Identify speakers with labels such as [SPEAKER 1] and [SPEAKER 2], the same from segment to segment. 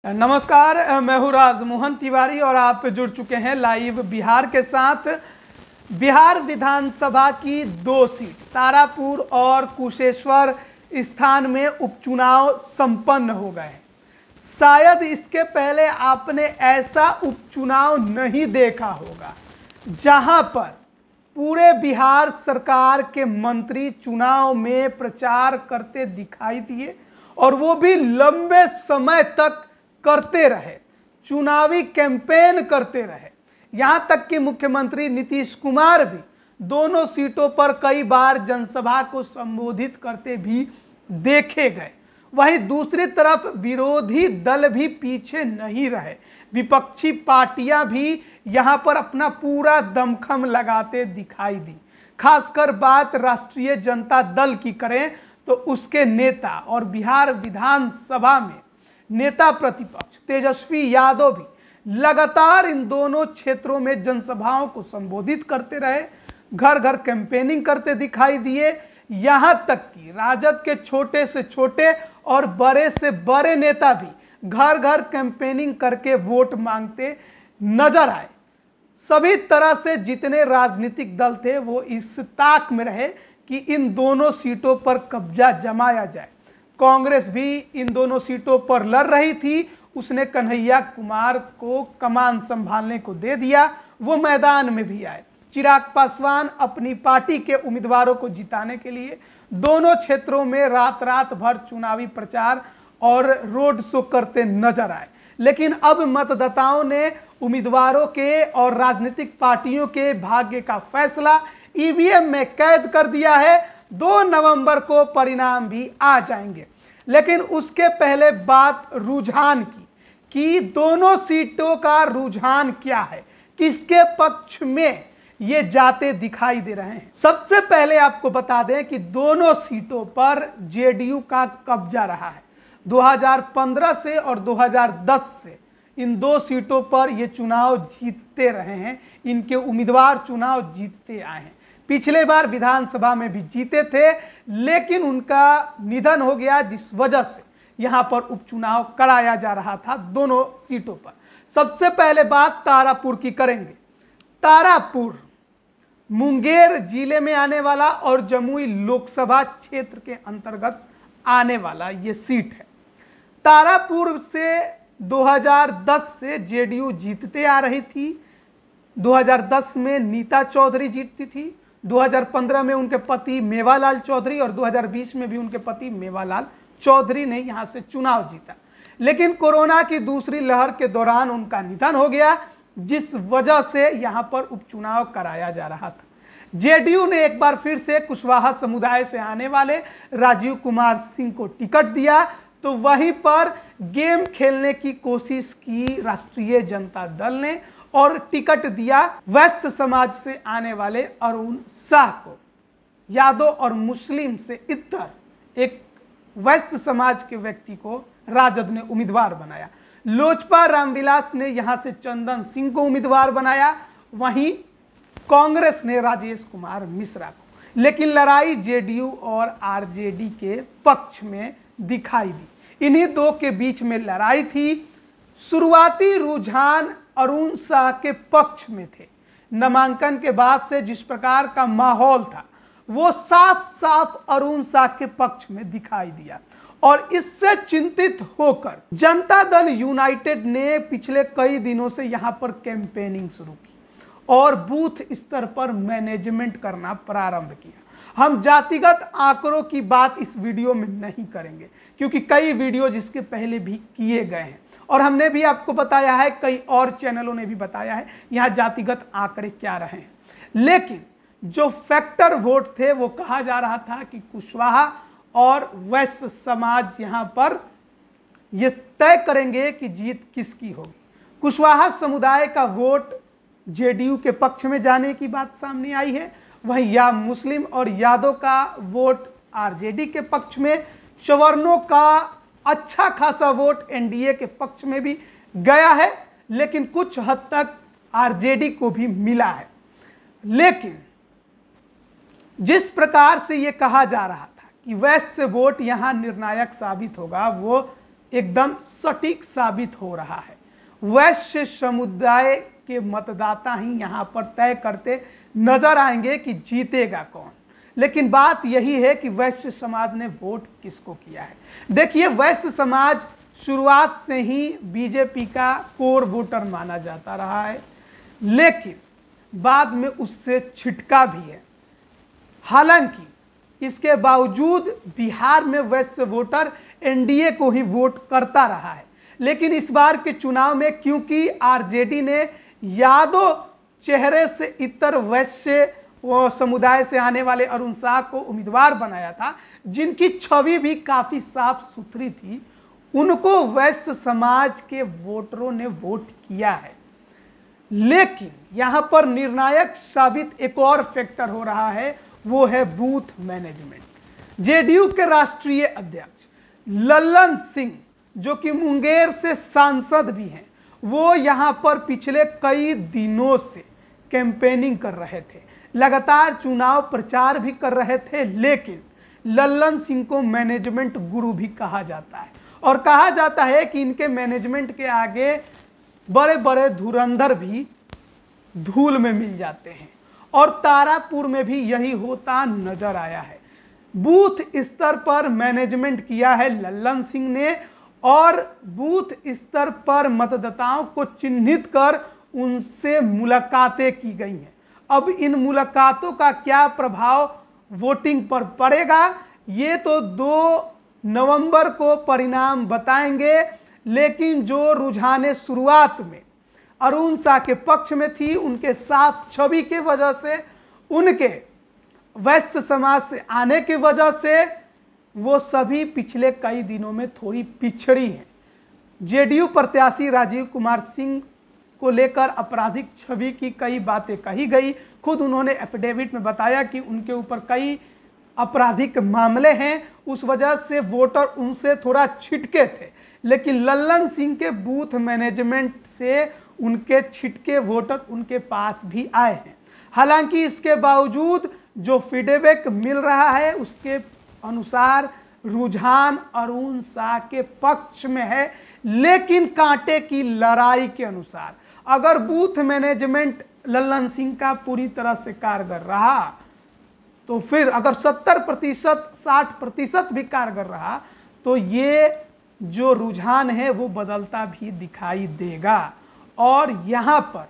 [SPEAKER 1] नमस्कार, मैं हूँ राजमोहन तिवारी और आप जुड़ चुके हैं लाइव बिहार के साथ। बिहार विधानसभा की 2 सीट तारापुर और कुशेश्वर स्थान में उपचुनाव संपन्न हो गए हैं। शायद इसके पहले आपने ऐसा उपचुनाव नहीं देखा होगा जहां पर पूरे बिहार सरकार के मंत्री चुनाव में प्रचार करते दिखाई दिए और वो भी लंबे समय तक करते रहे, चुनावी कैंपेन करते रहे। यहां तक कि मुख्यमंत्री नीतीश कुमार भी दोनों सीटों पर कई बार जनसभा को संबोधित करते भी देखे गए। वहीं दूसरी तरफ विरोधी दल भी पीछे नहीं रहे, विपक्षी पार्टियां भी यहां पर अपना पूरा दमखम लगाते दिखाई दी। खासकर बात राष्ट्रीय जनता दल की करें तो उसके नेता और बिहार विधानसभा में नेता प्रतिपक्ष तेजस्वी यादव भी लगातार इन दोनों क्षेत्रों में जनसभाओं को संबोधित करते रहे, घर घर कैंपेनिंग करते दिखाई दिए। यहां तक कि राजद के छोटे से छोटे और बड़े से बड़े नेता भी घर घर कैंपेनिंग करके वोट मांगते नजर आए। सभी तरह से जितने राजनीतिक दल थे वो इस ताक में रहे कि इन दोनों सीटों पर कब्जा जमाया जाए। कांग्रेस भी इन दोनों सीटों पर लड़ रही थी, उसने कन्हैया कुमार को कमान संभालने को दे दिया, वो मैदान में भी आए। चिराग पासवान अपनी पार्टी के उम्मीदवारों को जिताने के लिए दोनों क्षेत्रों में रात रात भर चुनावी प्रचार और रोड शो करते नजर आए। लेकिन अब मतदाताओं ने उम्मीदवारों के और राजनीतिक पार्टियों के भाग्य का फैसला ईवीएम में कैद कर दिया है। 2 नवंबर को परिणाम भी आ जाएंगे। लेकिन उसके पहले बात रुझान की कि दोनों सीटों का रुझान क्या है, किसके पक्ष में ये जाते दिखाई दे रहे हैं। सबसे पहले आपको बता दें कि दोनों सीटों पर जेडीयू का कब्जा रहा है। 2015 से और 2010 से इन 2 सीटों पर ये चुनाव जीतते रहे हैं, इनके उम्मीदवार चुनाव जीतते आए हैं। पिछले बार विधानसभा में भी जीते थे, लेकिन उनका निधन हो गया, जिस वजह से यहां पर उपचुनाव कराया जा रहा था दोनों सीटों पर। सबसे पहले बात तारापुर की करेंगे। तारापुर मुंगेर जिले में आने वाला और जमुई लोकसभा क्षेत्र के अंतर्गत आने वाला ये सीट है। तारापुर से 2010 से जेडीयू जीतते आ रही थी। 2010 में नीता चौधरी जीतती थी, 2015 में उनके पति मेवालाल चौधरी और 2020 में भी उनके पति मेवालाल चौधरी ने यहां से चुनाव जीता। लेकिन कोरोना की दूसरी लहर के दौरान उनका निधन हो गया, जिस वजह से यहां पर उपचुनाव कराया जा रहा था। जेडीयू ने एक बार फिर से कुशवाहा समुदाय से आने वाले राजीव कुमार सिंह को टिकट दिया, तो वहीं पर गेम खेलने की कोशिश की राष्ट्रीय जनता दल ने और टिकट दिया वैश्य समाज से आने वाले अरुण शाह को। यादव और मुस्लिम से इतर एक वैश्य समाज के व्यक्ति को राजद ने उम्मीदवार बनाया। लोजपा रामविलास ने यहां से चंदन सिंह को उम्मीदवार बनाया, वहीं कांग्रेस ने राजेश कुमार मिश्रा को। लेकिन लड़ाई जेडीयू और आरजेडी के पक्ष में दिखाई दी। इन्हीं 2 के बीच में लड़ाई थी। शुरुआती रुझान अरुण शाह के पक्ष में थे। नामांकन के बाद से जिस प्रकार का माहौल था वो साफ साफ अरुण शाह के पक्ष में दिखाई दिया और इससे चिंतित होकर जनता दल यूनाइटेड ने पिछले कई दिनों से यहां पर कैंपेनिंग शुरू की और बूथ स्तर पर मैनेजमेंट करना प्रारंभ किया। हम जातिगत आंकड़ों की बात इस वीडियो में नहीं करेंगे, क्योंकि कई वीडियो जिसके पहले भी किए गए हैं और हमने भी आपको बताया है, कई और चैनलों ने भी बताया है यहां जातिगत आंकड़े क्या रहे हैं। लेकिन जो फैक्टर वोट थे वो कहा जा रहा था कि कुशवाहा और वैश्य समाज यहां पर ये तय करेंगे कि जीत किसकी होगी। कुशवाहा समुदाय का वोट जेडीयू के पक्ष में जाने की बात सामने आई है, वहीं या मुस्लिम और यादव का वोट आरजेडी के पक्ष में, सवर्णों का अच्छा खासा वोट एनडीए के पक्ष में भी गया है, लेकिन कुछ हद तक आरजेडी को भी मिला है। लेकिन जिस प्रकार से यह कहा जा रहा था कि वैश्य वोट यहां निर्णायक साबित होगा, वो एकदम सटीक साबित हो रहा है। वैश्य समुदाय के मतदाता ही यहाँ पर तय करते नजर आएंगे कि जीतेगा कौन। लेकिन बात यही है कि वैश्य समाज ने वोट किसको किया है। देखिए, वैश्य समाज शुरुआत से ही बीजेपी का कोर वोटर माना जाता रहा है, लेकिन बाद में उससे छिटका भी है। हालांकि इसके बावजूद बिहार में वैश्य वोटर एनडीए को ही वोट करता रहा है। लेकिन इस बार के चुनाव में क्योंकि आरजेडी ने यादव चेहरे से इतर वैश्य समुदाय से आने वाले अरुण साह को उम्मीदवार बनाया था, जिनकी छवि भी काफी साफ सुथरी थी, उनको वैश्य समाज के वोटरों ने वोट किया है। लेकिन यहां पर निर्णायक साबित एक और फैक्टर हो रहा है, वो है बूथ मैनेजमेंट। जेडीयू के राष्ट्रीय अध्यक्ष लल्लन सिंह, जो कि मुंगेर से सांसद भी हैं, वो यहां पर पिछले कई दिनों से कैंपेनिंग कर रहे थे, लगातार चुनाव प्रचार भी कर रहे थे। लेकिन लल्लन सिंह को मैनेजमेंट गुरु भी कहा जाता है और कहा जाता है कि इनके मैनेजमेंट के आगे बड़े बड़े धुरंधर भी धूल में मिल जाते हैं। और तारापुर में भी यही होता नजर आया है। बूथ स्तर पर मैनेजमेंट किया है लल्लन सिंह ने और बूथ स्तर पर मतदाताओं को चिन्हित कर उनसे मुलाकातें की गई हैं। अब इन मुलाकातों का क्या प्रभाव वोटिंग पर पड़ेगा, ये तो 2 नवंबर को परिणाम बताएंगे। लेकिन जो रुझानें शुरुआत में अरुण साह के पक्ष में थी, उनके साफ छवि के वजह से, उनके वैश्य समाज से आने की वजह से, वो सभी पिछले कई दिनों में थोड़ी पिछड़ी हैं। जेडीयू प्रत्याशी राजीव कुमार सिंह को लेकर आपराधिक छवि की कई बातें कही गई। खुद उन्होंने एफिडेविट में बताया कि उनके ऊपर कई आपराधिक मामले हैं, उस वजह से वोटर उनसे थोड़ा छिटके थे। लेकिन लल्लन सिंह के बूथ मैनेजमेंट से उनके छिटके वोटर उनके पास भी आए हैं। हालांकि इसके बावजूद जो फीडबैक मिल रहा है, उसके अनुसार रुझान अरुण साह के पक्ष में है। लेकिन कांटे की लड़ाई के अनुसार अगर बूथ मैनेजमेंट लल्लन सिंह का पूरी तरह से कारगर रहा, तो फिर अगर 70% 60% भी कारगर रहा, तो ये जो रुझान है वो बदलता भी दिखाई देगा और यहाँ पर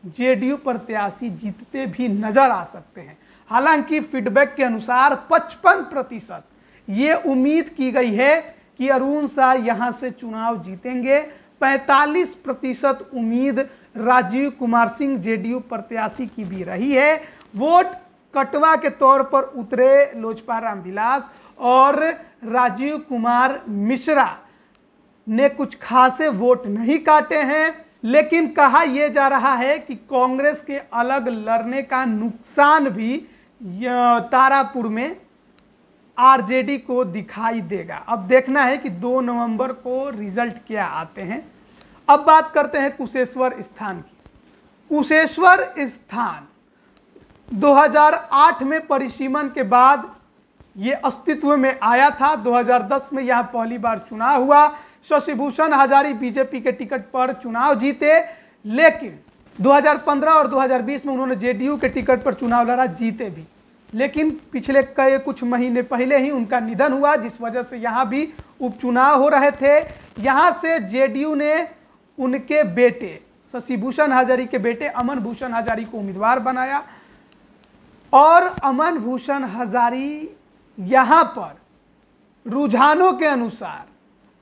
[SPEAKER 1] जेडीयू प्रत्याशी जीतते भी नजर आ सकते हैं। हालांकि फीडबैक के अनुसार 55% ये उम्मीद की गई है कि अरुण साह यहाँ से चुनाव जीतेंगे। 45% उम्मीद राजीव कुमार सिंह जेडीयू प्रत्याशी की भी रही है। वोट कटवा के तौर पर उतरे लोजपा रामविलास और राजीव कुमार मिश्रा ने कुछ खासे वोट नहीं काटे हैं। लेकिन कहा यह जा रहा है कि कांग्रेस के अलग लड़ने का नुकसान भी तारापुर में आरजेडी को दिखाई देगा। अब देखना है कि 2 नवंबर को रिजल्ट क्या आते हैं। अब बात करते हैं कुशेश्वर स्थान की। कुशेश्वर स्थान 2008 में परिसीमन के बाद ये अस्तित्व में आया था। 2010 में यहाँ पहली बार चुनाव हुआ। शशिभूषण हजारी बीजेपी के टिकट पर चुनाव जीते, लेकिन 2015 और 2020 में उन्होंने जेडीयू के टिकट पर चुनाव लड़ा, जीते भी। लेकिन पिछले कई कुछ महीने पहले ही उनका निधन हुआ, जिस वजह से यहाँ भी उपचुनाव हो रहे थे। यहाँ से जेडीयू ने उनके बेटे शशिभूषण हजारी के बेटे अमन भूषण हजारी को उम्मीदवार बनाया और अमन भूषण हजारी यहाँ पर रुझानों के अनुसार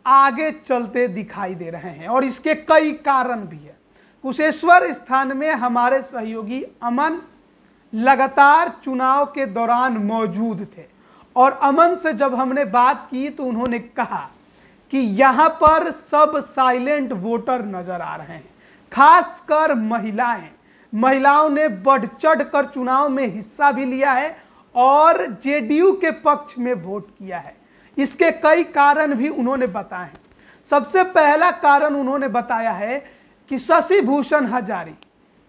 [SPEAKER 1] आगे चलते दिखाई दे रहे हैं और इसके कई कारण भी है। कुशेश्वर स्थान में हमारे सहयोगी अमन लगातार चुनाव के दौरान मौजूद थे और अमन से जब हमने बात की तो उन्होंने कहा कि यहाँ पर सब साइलेंट वोटर नजर आ रहे हैं, खासकर महिलाओं ने बढ़ चढ़ कर चुनाव में हिस्सा भी लिया है और जेडीयू के पक्ष में वोट किया है। इसके कई कारण भी उन्होंने बताए हैं। सबसे पहला कारण उन्होंने बताया है कि शशिभूषण हजारी,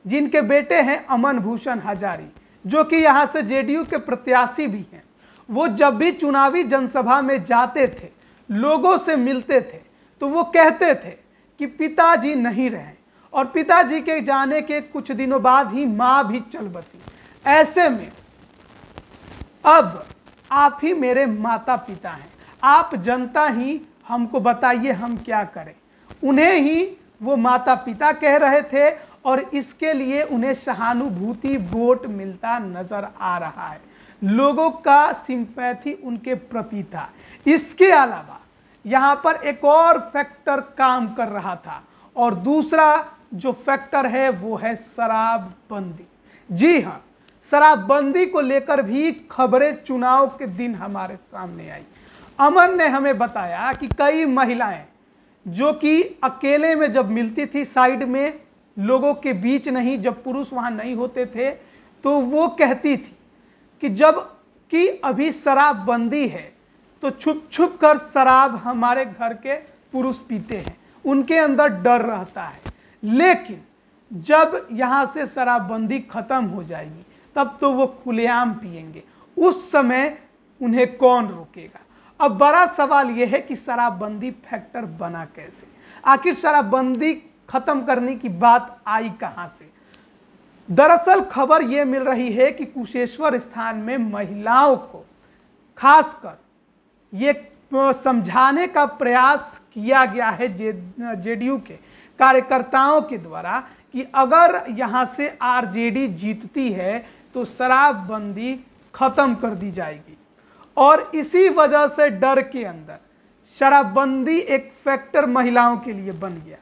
[SPEAKER 1] जिनके बेटे हैं अमन भूषण हजारी, जो कि यहाँ से जेडीयू के प्रत्याशी भी हैं, वो जब भी चुनावी जनसभा में जाते थे, लोगों से मिलते थे, तो वो कहते थे कि पिताजी नहीं रहे, और पिताजी के जाने के कुछ दिनों बाद ही माँ भी चल बसी। ऐसे में अब आप ही मेरे माता पिता हैं, आप जनता ही हमको बताइए हम क्या करें। उन्हें ही वो माता पिता कह रहे थे और इसके लिए उन्हें सहानुभूति वोट मिलता नजर आ रहा है। लोगों का सिंपैथी उनके प्रति था। इसके अलावा यहाँ पर एक और फैक्टर काम कर रहा था, और दूसरा जो फैक्टर है वो है शराबबंदी। जी हाँ, शराबबंदी को लेकर भी खबरें चुनाव के दिन हमारे सामने आई। अमन ने हमें बताया कि कई महिलाएं जो कि अकेले में जब मिलती थी, साइड में लोगों के बीच नहीं, जब पुरुष वहां नहीं होते थे, तो वो कहती थी कि जब कि अभी शराबबंदी है तो छुप छुप कर शराब हमारे घर के पुरुष पीते हैं, उनके अंदर डर रहता है। लेकिन जब यहाँ से शराबबंदी खत्म हो जाएगी तब तो वो खुलेआम पिएंगे, उस समय उन्हें कौन रोकेगा। अब बड़ा सवाल यह है कि शराबबंदी फैक्टर बना कैसे, आखिर शराबबंदी खत्म करने की बात आई कहां से। दरअसल खबर यह मिल रही है कि कुशेश्वर स्थान में महिलाओं को खासकर ये समझाने का प्रयास किया गया है जेडीयू के कार्यकर्ताओं के द्वारा कि अगर यहां से आरजेडी जीतती है तो शराबबंदी खत्म कर दी जाएगी, और इसी वजह से डर के अंदर शराबबंदी एक फैक्टर महिलाओं के लिए बन गया।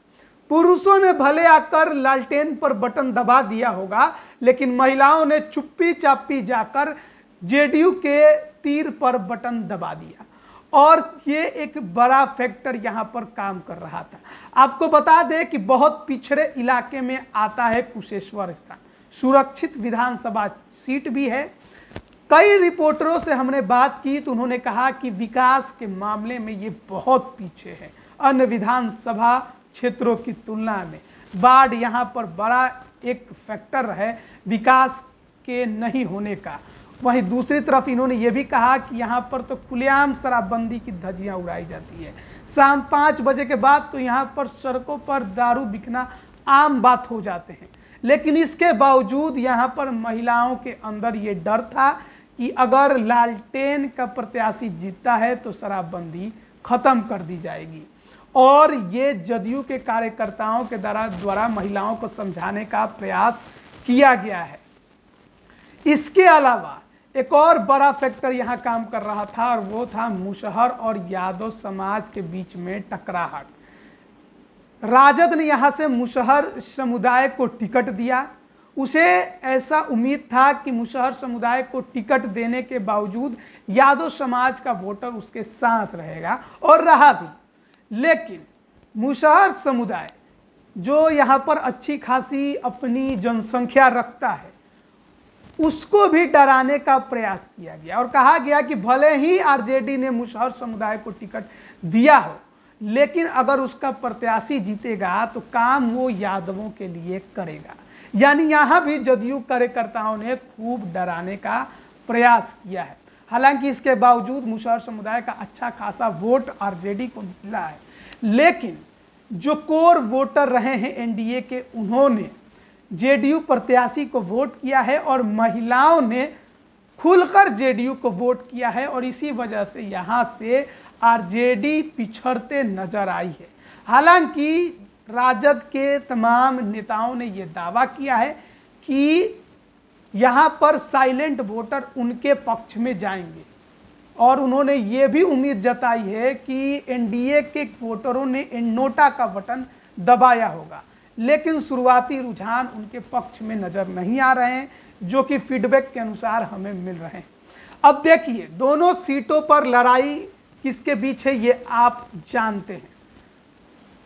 [SPEAKER 1] पुरुषों ने भले आकर लालटेन पर बटन दबा दिया होगा, लेकिन महिलाओं ने चुप्पी चापी जाकर जेडीयू के तीर पर बटन दबा दिया, और ये एक बड़ा फैक्टर यहां पर काम कर रहा था। आपको बता दें कि बहुत पिछड़े इलाके में आता है कुशेश्वर स्थान, सुरक्षित विधानसभा सीट भी है। कई रिपोर्टरों से हमने बात की तो उन्होंने कहा कि विकास के मामले में ये बहुत पीछे है अन्य विधानसभा क्षेत्रों की तुलना में। बाढ़ यहाँ पर बड़ा एक फैक्टर है विकास के नहीं होने का। वहीं दूसरी तरफ इन्होंने ये भी कहा कि यहाँ पर तो खुलेआम शराबबंदी की धज्जियाँ उड़ाई जाती है। शाम 5 बजे के बाद तो यहाँ पर सड़कों पर दारू बिकना आम बात हो जाते हैं, लेकिन इसके बावजूद यहाँ पर महिलाओं के अंदर ये डर था कि अगर लालटेन का प्रत्याशी जीतता है तो शराबबंदी खत्म कर दी जाएगी, और ये जदयू के कार्यकर्ताओं के द्वारा महिलाओं को समझाने का प्रयास किया गया है। इसके अलावा एक और बड़ा फैक्टर यहाँ काम कर रहा था, और वो था मुशहर और यादव समाज के बीच में टकराहट। राजद ने यहाँ से मुशहर समुदाय को टिकट दिया। उसे ऐसा उम्मीद था कि मुशहर समुदाय को टिकट देने के बावजूद यादव समाज का वोटर उसके साथ रहेगा, और रहा भी। लेकिन मुशहर समुदाय जो यहाँ पर अच्छी खासी अपनी जनसंख्या रखता है, उसको भी डराने का प्रयास किया गया, और कहा गया कि भले ही आरजेडी ने मुशहर समुदाय को टिकट दिया हो, लेकिन अगर उसका प्रत्याशी जीतेगा तो काम वो यादवों के लिए करेगा। यानी यहाँ भी जदयू कार्यकर्ताओं ने खूब डराने का प्रयास किया है। हालांकि इसके बावजूद मुशहर समुदाय का अच्छा खासा वोट आरजेडी को मिला है, लेकिन जो कोर वोटर रहे हैं एनडीए के, उन्होंने जेडीयू प्रत्याशी को वोट किया है, और महिलाओं ने खुलकर जेडीयू को वोट किया है, और इसी वजह से यहाँ से आरजेडी पिछड़ते नजर आई है। हालांकि राजद के तमाम नेताओं ने यह दावा किया है कि यहाँ पर साइलेंट वोटर उनके पक्ष में जाएंगे, और उन्होंने ये भी उम्मीद जताई है कि एनडीए के वोटरों ने नोटा का बटन दबाया होगा, लेकिन शुरुआती रुझान उनके पक्ष में नजर नहीं आ रहे हैं, जो कि फीडबैक के अनुसार हमें मिल रहे हैं। अब देखिए, दोनों सीटों पर लड़ाई किसके बीच है ये आप जानते हैं।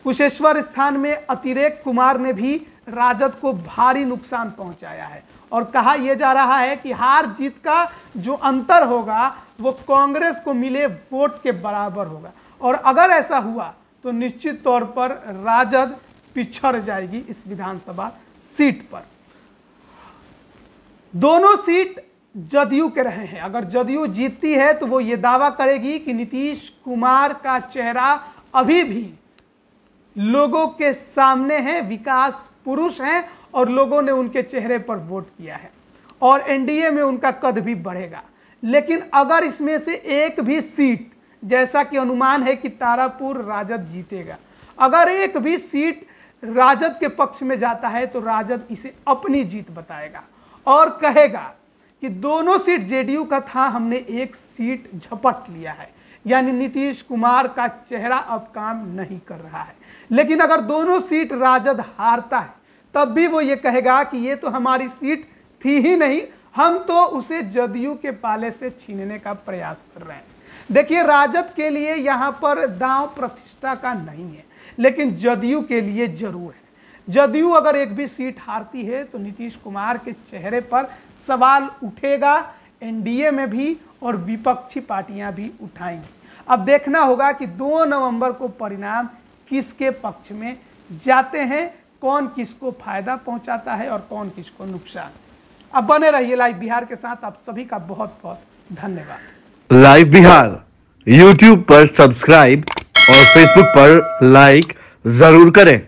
[SPEAKER 1] कुशेश्वर स्थान में अतिरेक कुमार ने भी राजद को भारी नुकसान पहुंचाया है, और कहा यह जा रहा है कि हार जीत का जो अंतर होगा वो कांग्रेस को मिले वोट के बराबर होगा, और अगर ऐसा हुआ तो निश्चित तौर पर राजद पिछड़ जाएगी इस विधानसभा सीट पर। दोनों सीट जदयू के रहे हैं। अगर जदयू जीतती है तो वो ये दावा करेगी कि नीतीश कुमार का चेहरा अभी भी लोगों के सामने हैं, विकास पुरुष हैं और लोगों ने उनके चेहरे पर वोट किया है और एनडीए में उनका कद भी बढ़ेगा। लेकिन अगर इसमें से एक भी सीट, जैसा कि अनुमान है कि तारापुर राजद जीतेगा, अगर एक भी सीट राजद के पक्ष में जाता है तो राजद इसे अपनी जीत बताएगा और कहेगा कि दोनों सीट जेडीयू का था, हमने एक सीट झपट लिया है, यानी नीतीश कुमार का चेहरा अब काम नहीं कर रहा है। लेकिन अगर दोनों सीट राजद हारता है तब भी वो ये कहेगा कि ये तो हमारी सीट थी ही नहीं, हम तो उसे जदयू के पाले से छीनने का प्रयास कर रहे हैं। देखिए, राजद के लिए यहाँ पर दांव प्रतिष्ठा का नहीं है, लेकिन जदयू के लिए जरूर है। जदयू अगर एक भी सीट हारती है तो नीतीश कुमार के चेहरे पर सवाल उठेगा, एनडीए में भी और विपक्षी पार्टियां भी उठाएंगी। अब देखना होगा कि 2 नवंबर को परिणाम किसके पक्ष में जाते हैं, कौन किसको फायदा पहुंचाता है और कौन किसको नुकसान। अब बने रहिए लाइव बिहार के साथ। आप सभी का बहुत बहुत धन्यवाद।
[SPEAKER 2] लाइव बिहार यूट्यूब पर सब्सक्राइब और फेसबुक पर लाइक जरूर करें।